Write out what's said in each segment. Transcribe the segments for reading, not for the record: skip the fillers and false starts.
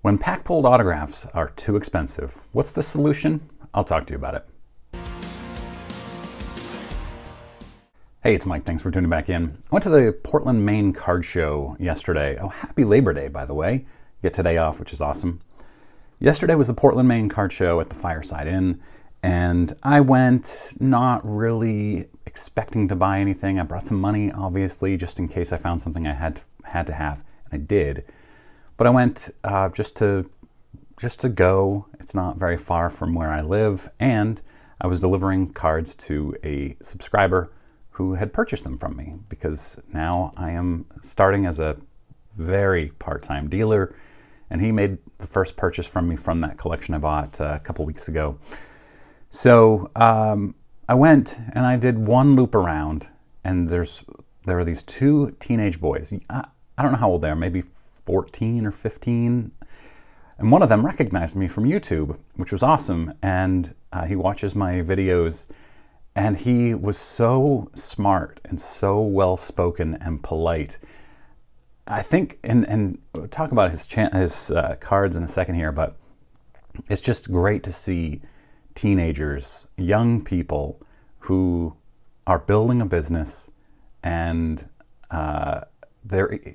When pack-pulled autographs are too expensive, what's the solution? I'll talk to you about it. Hey, it's Mike. Thanks for tuning back in. I went to the Portland, Maine card show yesterday. Oh, happy Labor Day, by the way. Get today off, which is awesome. Yesterday was the Portland, Maine card show at the Fireside Inn, and I went not really expecting to buy anything. I brought some money, obviously, just in case I found something I had to have, and I did. But I went just to go. It's not very far from where I live, and I was delivering cards to a subscriber who had purchased them from me, because now I am starting as a very part-time dealer, and he made the first purchase from me from that collection I bought a couple weeks ago. So I went and I did one loop around, and there were these two teenage boys. I don't know how old they are, maybe 14 or 15, and one of them recognized me from YouTube, which was awesome, and he watches my videos, and he was so smart and so well-spoken and polite. I think, and we'll talk about his cards in a second here, but it's just great to see teenagers, young people who are building a business, and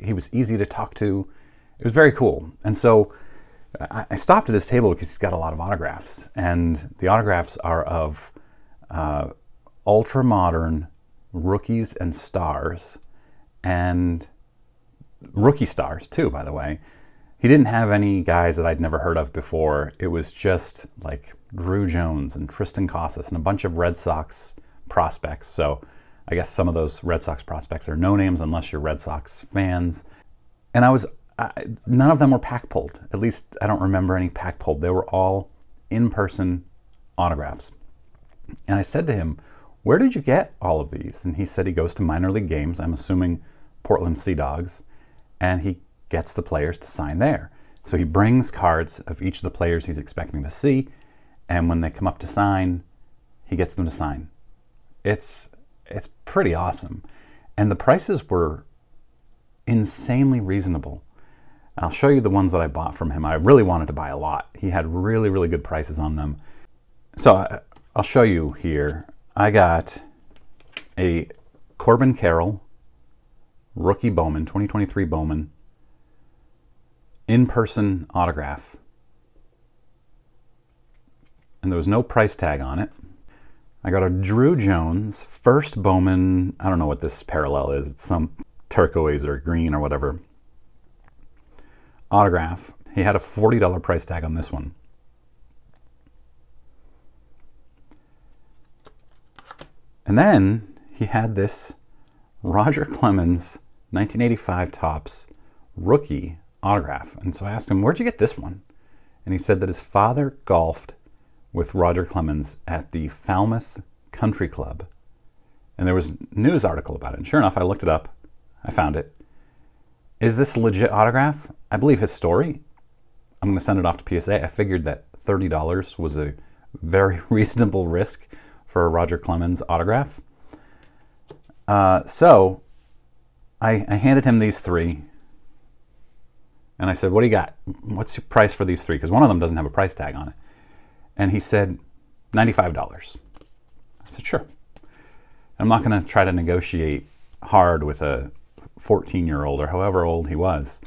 he was easy to talk to. It was very cool. And so I stopped at his table because he's got a lot of autographs, and the autographs are of ultra modern rookies and stars, and rookie stars too, by the way. He didn't have any guys that I'd never heard of before. It was just like Drew Jones and Tristan Casas and a bunch of Red Sox prospects. So I guess some of those Red Sox prospects are no names unless you're Red Sox fans. And none of them were pack pulled. At least I don't remember any pack pulled. They were all in-person autographs. And I said to him, "Where did you get all of these?" And he said he goes to minor league games, I'm assuming Portland Sea Dogs, and he gets the players to sign there. So he brings cards of each of the players he's expecting to see, and when they come up to sign, he gets them to sign. It's pretty awesome. And the prices were insanely reasonable. I'll show you the ones that I bought from him. I really wanted to buy a lot. He had really, really good prices on them. So I'll show you here. I got a Corbin Carroll rookie Bowman, 2023 Bowman, in-person autograph. And there was no price tag on it. I got a Drew Jones first Bowman. I don't know what this parallel is. It's some turquoise or green or whatever. Autograph. He had a $40 price tag on this one. And then he had this Roger Clemens 1985 Topps rookie autograph. And so I asked him, "Where'd you get this one?" And he said that his father golfed with Roger Clemens at the Falmouth Country Club. And there was a news article about it. And sure enough, I looked it up. I found it. Is this a legit autograph? I believe his story. I'm going to send it off to PSA. I figured that $30 was a very reasonable risk for a Roger Clemens autograph. So I handed him these three, and I said, "What do you got? What's your price for these three?" Because one of them doesn't have a price tag on it. And he said, $95. I said, "Sure." I'm not going to try to negotiate hard with a 14-year-old or however old he was.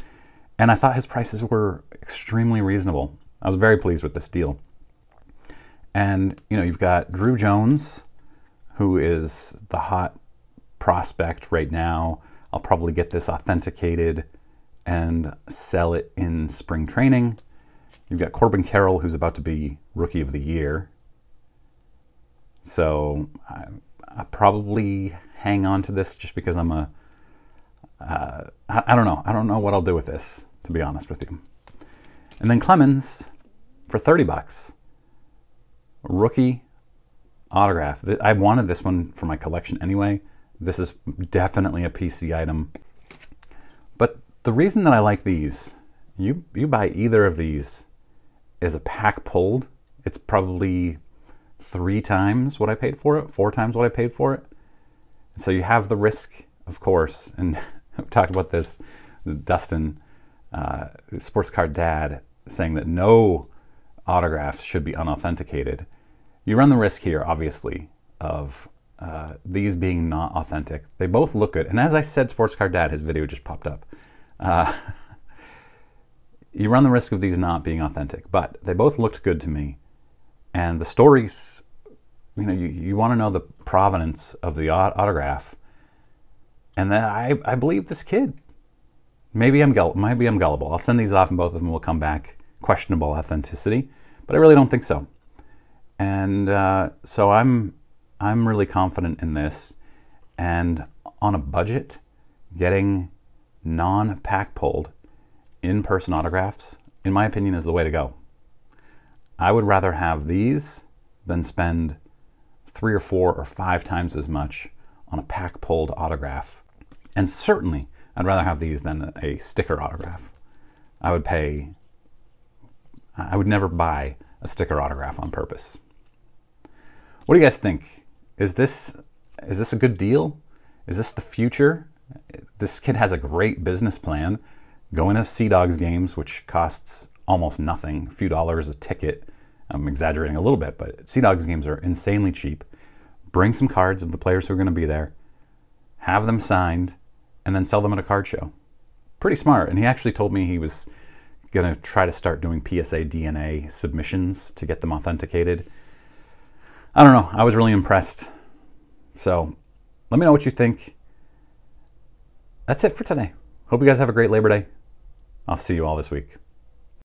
And I thought his prices were extremely reasonable. I was very pleased with this deal. And, you know, you've got Drew Jones, who is the hot prospect right now. I'll probably get this authenticated and sell it in spring training. You've got Corbin Carroll, who's about to be Rookie of the Year. So I probably hang on to this just because I'm I don't know. I don't know what I'll do with this, to be honest with you. And then Clemens for $30. Rookie autograph. I wanted this one for my collection anyway. This is definitely a PC item. But the reason that I like these, you buy either of these as a pack pulled, it's probably 3 times what I paid for it, 4 times what I paid for it. So you have the risk, of course, and I've talked about this, Dustin, sports card dad, saying that no autographs should be unauthenticated, you run the risk here, obviously, of these being not authentic. They both look good. And as I said, Sports Card Dad, his video just popped up. You run the risk of these not being authentic, but they both looked good to me. And the stories, you know, you want to know the provenance of the autograph. And then I believe this kid. Maybe I'm gullible. I'll send these off and both of them will come back questionable authenticity, but I really don't think so. And so I'm really confident in this. And on a budget, getting non-pack pulled in-person autographs, in my opinion, is the way to go. I would rather have these than spend 3 or 4 or 5 times as much on a pack pulled autograph. And certainly, I'd rather have these than a sticker autograph. I would never buy a sticker autograph on purpose. What do you guys think? Is this a good deal? Is this the future? This kid has a great business plan. Going to Sea Dogs games, which costs almost nothing, a few dollars a ticket. I'm exaggerating a little bit, but Sea Dogs games are insanely cheap. Bring some cards of the players who are going to be there, have them signed, and then sell them at a card show. Pretty smart. And he actually told me he was going to try to start doing PSA DNA submissions to get them authenticated. I don't know. I was really impressed. So let me know what you think. That's it for today. Hope you guys have a great Labor Day. I'll see you all this week.